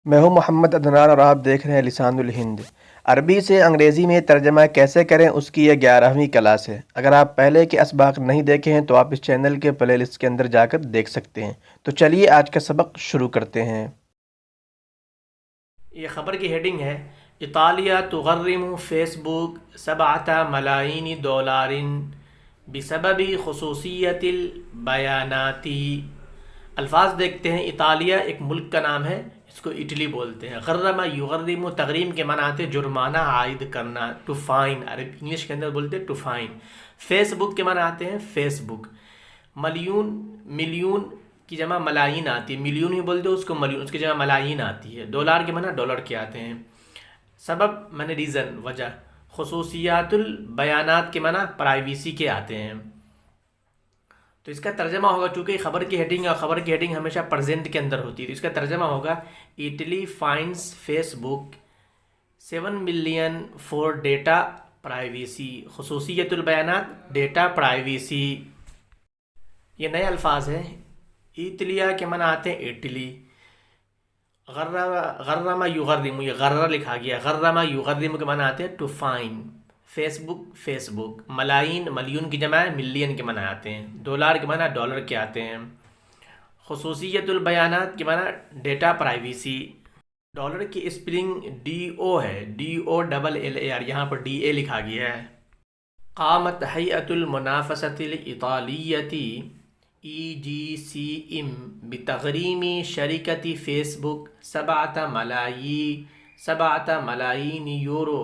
میں ہوں محمد عدنان اور آپ دیکھ رہے ہیں لسان الہند۔ عربی سے انگریزی میں ترجمہ کیسے کریں اس کی یہ 11ویں کلاس ہے۔ اگر آپ پہلے کے اسباق نہیں دیکھے ہیں تو آپ اس چینل کے پلے لسٹ کے اندر جا کر دیکھ سکتے ہیں۔ تو چلیے آج کا سبق شروع کرتے ہیں۔ یہ خبر کی ہیڈنگ ہے اطالیہ تغرم فیس بک 7 ملايين دولار بسبب خصوصیت البیاناتی۔ الفاظ دیکھتے ہیں۔ اطالیہ ایک ملک کا نام ہے، اس کو اٹلی بولتے ہیں۔ غرم یغرم، تغریم کے معنی آتے جرمانہ عائد کرنا، ٹو فائن، عربی انگلش کے اندر بولتے ہیں ٹو فائن۔ فیس بک کے معنی آتے ہیں فیس بک۔ ملیون کی جمع ملاین آتی ہے، ملین ہی بولتے ہیں اس کو ملیون، اس کی جمع ملاین آتی ہے۔ ڈالر کے معنی ڈالر کے آتے ہیں۔ سبب معنی ریزن، وجہ۔ خصوصیات البیانات کے معنی پرائیویسی کے آتے ہیں۔ تو اس کا ترجمہ ہوگا، چونکہ خبر کی ہیڈنگ ہے اور خبر کی ہیڈنگ ہمیشہ پریزنٹ کے اندر ہوتی ہے، تو اس کا ترجمہ ہوگا اٹلی فائنس فیس بک 7 ملین فور ڈیٹا پرائیویسی۔ خصوصیت البیانات، ڈیٹا پرائیویسی، یہ نئے الفاظ ہیں۔ ایتلیا کے معنی آتے ہیں اٹلی۔ غرم یغرم، یہ غرہ لکھا گیا، غرم یغرم کے معنی آتے ہیں ٹو فائن۔ فیس بک، ملاین، ملیون کی جمع ہے، ملین کے معنی آتے ہیں۔ ڈالر کے معنی ڈالر کے آتے ہیں۔ خصوصیت البیانات کے معنی ڈیٹا پرائیویسی۔ ڈالر کی اسپیلنگ DO ہے، DOLLAR، یہاں پر DA لکھا گیا ہے۔ قامت هيئة المنافسة الإيطالية EGCM بتغريم شركة فيسبوك 7 ملايين یورو۔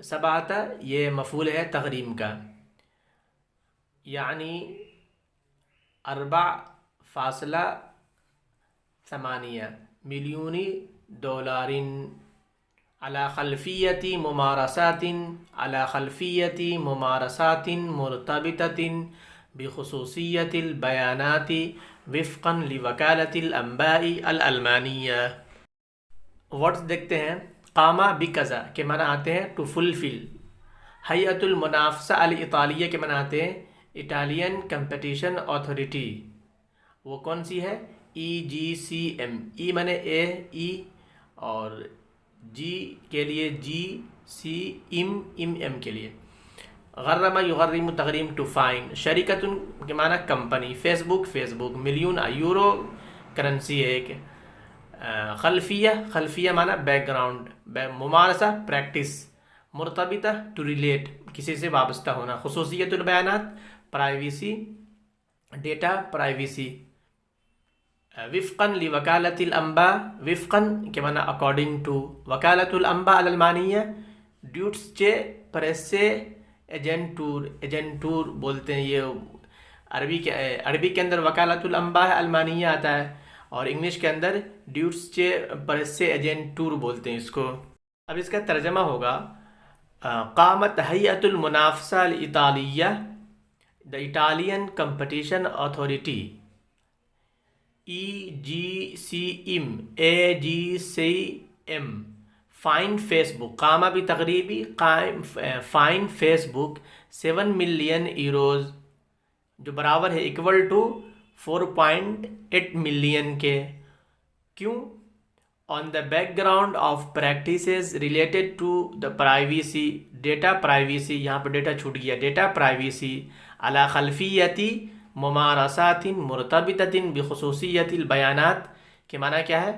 7 یہ مفعول ہے تغریم کا، یعنی 4.8 مليون دولار على خلفية ممارسات مرتبطة بخصوصية البيانات وفقا لوكالة الأنباء الألمانية۔ ورڈز دیکھتے ہیں۔ قامہ بکذا کے معنی آتے ہیں ٹو فلفل۔ ہیئت المنافسہ الإطالیہ کے معنی آتے ہیں اٹالین کمپٹیشن اتھارٹی۔ وہ کون سی ہے؟ EGCM۔ ای معنی اے، ای، اور جی کے لیے جی، سی، ایم کے لیے۔ غرم یغرم، تغریم ٹو فائن۔ شرکت کے معنی company. Facebook, million euro currency ہے ایک۔ خلفیہ معنی بیک گراؤنڈ، ممارسہ پریکٹس، مرتبطہ ٹو ریلیٹ، کسی سے وابستہ ہونا۔ خصوصیت البیانات پرائیویسی، ڈیٹا پرائیویسی۔ وفقاً لوکالت الانباء، وفقاً کے معنی اکارڈنگ ٹو، وکالت الانباء الالمانیہ ڈیوٹس چے پریسے ایجنٹور بولتے ہیں۔ یہ عربی کے اندر وکالت الانباء المانیہ آتا ہے، اور انگلش کے اندر ڈیوٹس چے پریسے ایجنٹور بولتے ہیں اس کو۔ اب اس کا ترجمہ ہوگا قامت ہیئت المنافسہ الإطالیہ، the Italian Competition Authority EGCM fine Facebook, قامہ بھی تقریبی، قائم fine Facebook 7 million euros, جو برابر ہے ایکول ٹو 4.8 ملین کے۔ کیوں؟ On the background of practices related to the privacy, data privacy, یہاں پہ ڈیٹا چھوٹ گیا، ڈیٹا پرائیویسی، علی خلفیتی ممارسات مرتبطۃ بخصوصیت البیانات کے معنی کیا ہے؟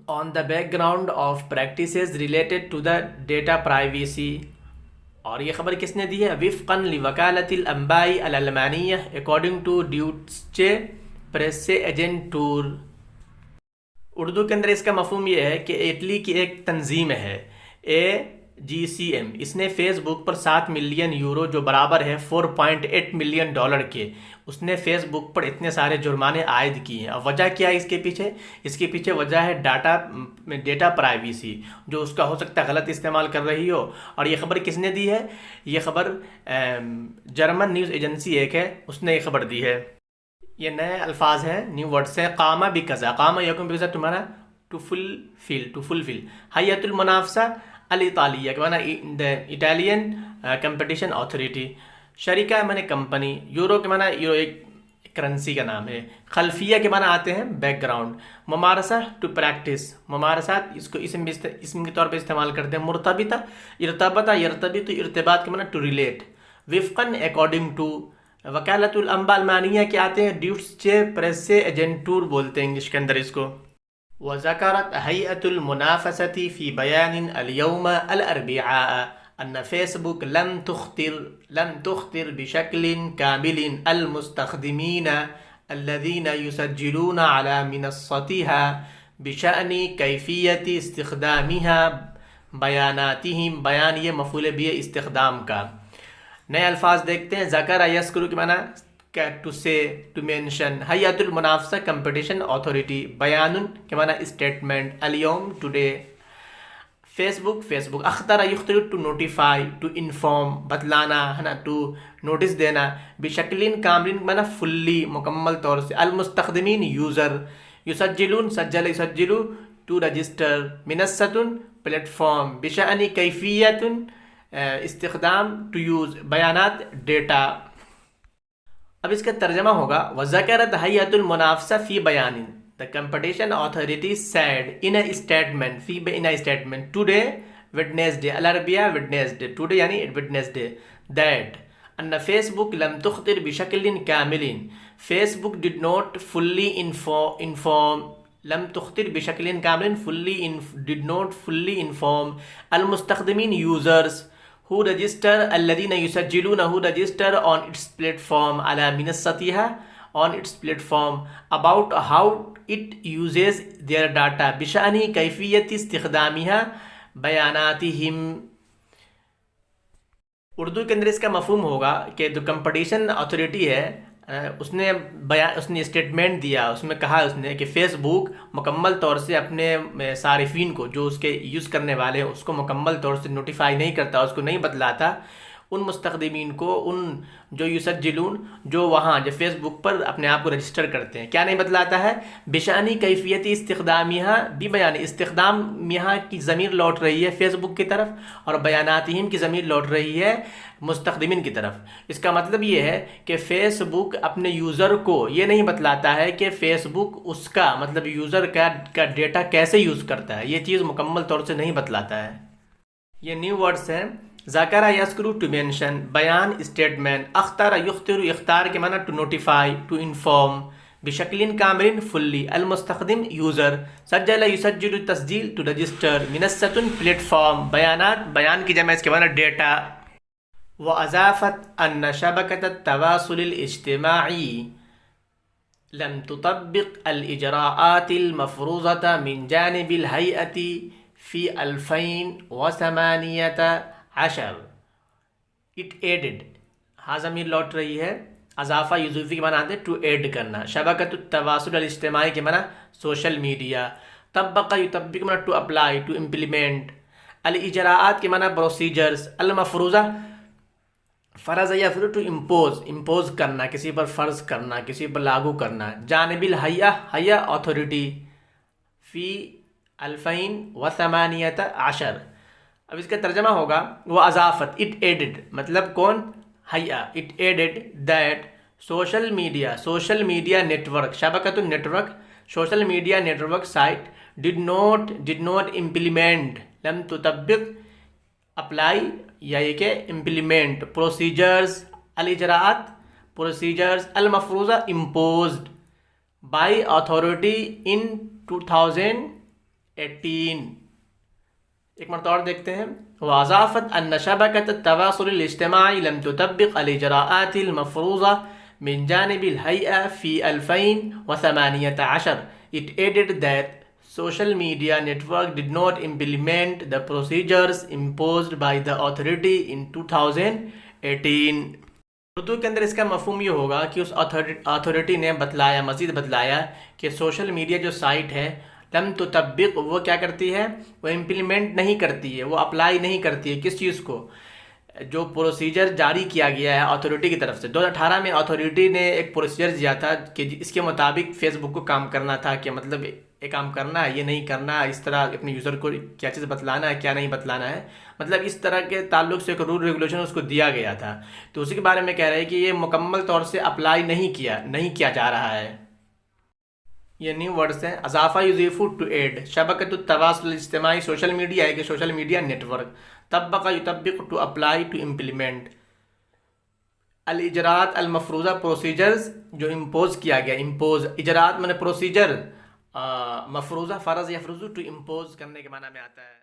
On the background of practices related to the data privacy. اور یہ خبر کس نے دی ہے؟ وفقاً لوکالت الانباء الالمانیہ، according to Deutsche Presse Agentur. Urdu کے اندر اس کا مفہوم یہ ہے کہ اٹلی کی ایک تنظیم ہے EGCM، اس نے فیس بک پر 7 ملین یورو، جو برابر ہے 4.8 ملین ڈالر کے، اس نے فیس بک پر اتنے سارے جرمانے عائد کیے ہیں۔ اور وجہ کیا ہے اس کے پیچھے؟ اس کے پیچھے وجہ ہے ڈیٹا پرائیویسی، جو اس کا ہو سکتا ہے غلط استعمال کر رہی ہو۔ اور یہ خبر کس نے دی ہے؟ یہ خبر جرمن نیوز ایجنسی ایک ہے، اس نے یہ خبر دی ہے۔ یہ نئے الفاظ ہیں، نیو ورڈس ہیں۔ قامہ بکذا، قامہ یکم بکذا تمہارا ٹو فلفل۔ ہیئت المنافسہ الإطالیہ کے معنی دا ایٹالین کمپٹیشن اتھارٹی۔ شریکہ معنی کمپنی، یورو کے معنی یورو ایک کرنسی کا نام ہے. خلفیہ کے معنی آتے ہیں بیک گراؤنڈ. ممارسہ ٹو پریکٹس، ممارسات اس کو اسم کے طور پہ استعمال کرتے ہیں. مرتبطہ، ارتبطہ یرتبط، ارتباط کے معنی ٹو ریلیٹ. وفقاً اکارڈنگ ٹو. وکالت الانباء المانیہ کے آتے ہیں ڈیوٹسچے پریسے ایجنٹور بولتے ہیں انگلش کے اندر اس کو. وذكرت هيئة المنافسة في بيان اليوم الأربعاء أن فيسبوك لم تخطر بشكل كامل المستخدمين الذين يسجلون على منصتها بشأن كيفية استخدامها بياناتهم. بیان یہ مفعول بھی ہے استخدام کا. نئے الفاظ دیکھتے ہیں. ذکر یذکر کے معنی ٹو سے، ٹو مینشن. حیات المنافسہ کمپٹیشن اتھارٹی. بیان کے معنی اسٹیٹمنٹ. الیوم ٹوڈے. Facebook. اختر یختر ٹو نوٹیفائی، ٹو انفارم، بتلانا ہے نا، ٹو نوٹس دینا. بشکل کامل معنی فلی، مکمل طور سے. المستخدمین یوزر. یسجلون سجل یسجلو ٹو رجسٹر. منصۃ پلیٹ فارم. بشأن کیفیت استخدام ٹو یوز. بیانات ڈیٹا. اب اس کا ترجمہ ہوگا وذکرت ہیئۃ المنافسہ فی بیان. The competition authority said in a statement today Wednesday الأربعاء Wednesday today يعني Wednesday that أن فيسبوك لم تخطر بشكل كامل. Facebook did not fully inform لم تخطر بشكل كامل did not fully inform المستخدمين users who register الذين يسجلون who register on its platform على منصتها on its platform about how it uses their data بشأن كيفية استخدامها بیاناتهم. Urdu کے اندر اس کا مفہوم ہوگا کہ جو کمپٹیشن اتھارٹی ہے اس نے اسٹیٹمنٹ دیا. اس میں کہا اس نے کہ فیس بک مکمل طور سے اپنے صارفین کو، جو اس کے یوز کرنے والے ہیں، اس کو مکمل طور سے نوٹیفائی نہیں کرتا، اس کو نہیں بتلاتا. ان مستخدمین کو، ان جو یسجلون، جو وہاں جو فیس بک پر اپنے آپ کو رجسٹر کرتے ہیں، کیا نہیں بتلاتا ہے؟ بشانی کیفیت استخدامیہ بھی بیان. استخدام یہاں کی ضمیر لوٹ رہی ہے فیس بک کی طرف، اور بیاناتہم کی ضمیر لوٹ رہی ہے مستخدمین کی طرف. اس کا مطلب یہ ہے کہ فیس بک اپنے یوزر کو یہ نہیں بتلاتا ہے کہ فیس بک اس کا مطلب یوزر کا ڈیٹا کیسے یوز کرتا ہے. یہ چیز مکمل طور سے نہیں بتلاتا ہے. یہ نیو ورڈز ہیں. ذکر یذکر ٹو مینشن، بیان اسٹیٹمنٹ. اختر یختر اختار کے معنی ٹو نوٹیفائی، ٹو انفارم. بشکل کامل فلی. المستخدم یوزر. سجل یسجل تسجیل ٹو رجسٹر. منصۃ پلیٹ فارم. بیانات بیان کی جمع اس کے معنی ڈیٹا. وأضافت أن شبكة التواصل الاجتماعي لم تطبق الإجراءات المفروضة من جانب الهيئة في 2018. It added، ہاں ضمیر لوٹ رہی ہے. اضافہ یضیفی کے معنی آتے ہیں ٹو ایڈ کرنا. شبکۃ التواصل الاجتماعی کے معنی سوشل میڈیا. طبق یطبق کے معنی ٹو اپلائی، ٹو امپلیمنٹ. الاجراءات کے معنی پروسیجرز. المفروضہ فرض یا پھر ٹو امپوز کرنا، کسی پر فرض کرنا، کسی پر لاگو کرنا. جانب الہیہ، ہیہ اتھارٹی. فی 2018. اب اس کا ترجمہ ہوگا وہ اضافت، اٹ ایڈڈ، مطلب کون؟ ہیہ. It added that social media network. شبکۃ النیٹورک، social media network site. Did not implement, لم تطبق، اپلائی یا یہ کہ امپلیمنٹ. پروسیجرز، الاجراءات پروسیجرز. المفروضہ امپوزڈ بائی اتھارٹی ان 2018. ایک مرتبہ اور دیکھتے ہیں. وأضافت أن شبكة التواصل الاجتماعي لم تطبق الإجراءات المفروضة من جانب الهيئة في 2018. It added that social media network did not implement the procedures imposed by the authority in 2018. Urdu کے اندر اس کا مفہوم یہ ہوگا کہ اس اتھارٹی نے مزید بتلایا کہ سوشل میڈیا جو سائٹ ہے لم تطبق، وہ کیا کرتی ہے؟ وہ امپلیمنٹ نہیں کرتی ہے، وہ اپلائی نہیں کرتی ہے. کس چیز کو؟ جو پروسیجر جاری کیا گیا ہے اتھارٹی کی طرف سے. 2018 میں اتھارٹی نے ایک پروسیجر دیا تھا کہ اس کے مطابق فیس بک کو کام کرنا تھا، کہ مطلب یہ کام کرنا ہے، یہ نہیں کرنا ہے، اس طرح اپنے یوزر کو کیا چیز بتلانا ہے، کیا نہیں بتلانا ہے، مطلب اس طرح کے تعلق سے ایک رول ریگولیشن اس کو دیا گیا تھا. تو اسی کے بارے میں کہہ رہے ہیں کہ یہ مکمل طور سے اپلائی نہیں کیا جا رہا ہے. یہ نیو ورڈز ہیں. اضافہ یضیفو ٹو ایڈ، شبکۃ التواصل الاجتماعی سوشل میڈیا ہے کہ سوشل میڈیا نیٹ ورک. طبق یطبق ٹو اپلائی ٹو امپلیمنٹ. الاجراءات المفروضہ پروسیجرز جو امپوز کیا گیا. امپوز اجراءات میں نے پروسیجر، مفروضہ فرض یفرض ٹو امپوز کرنے کے معنی میں آتا ہے.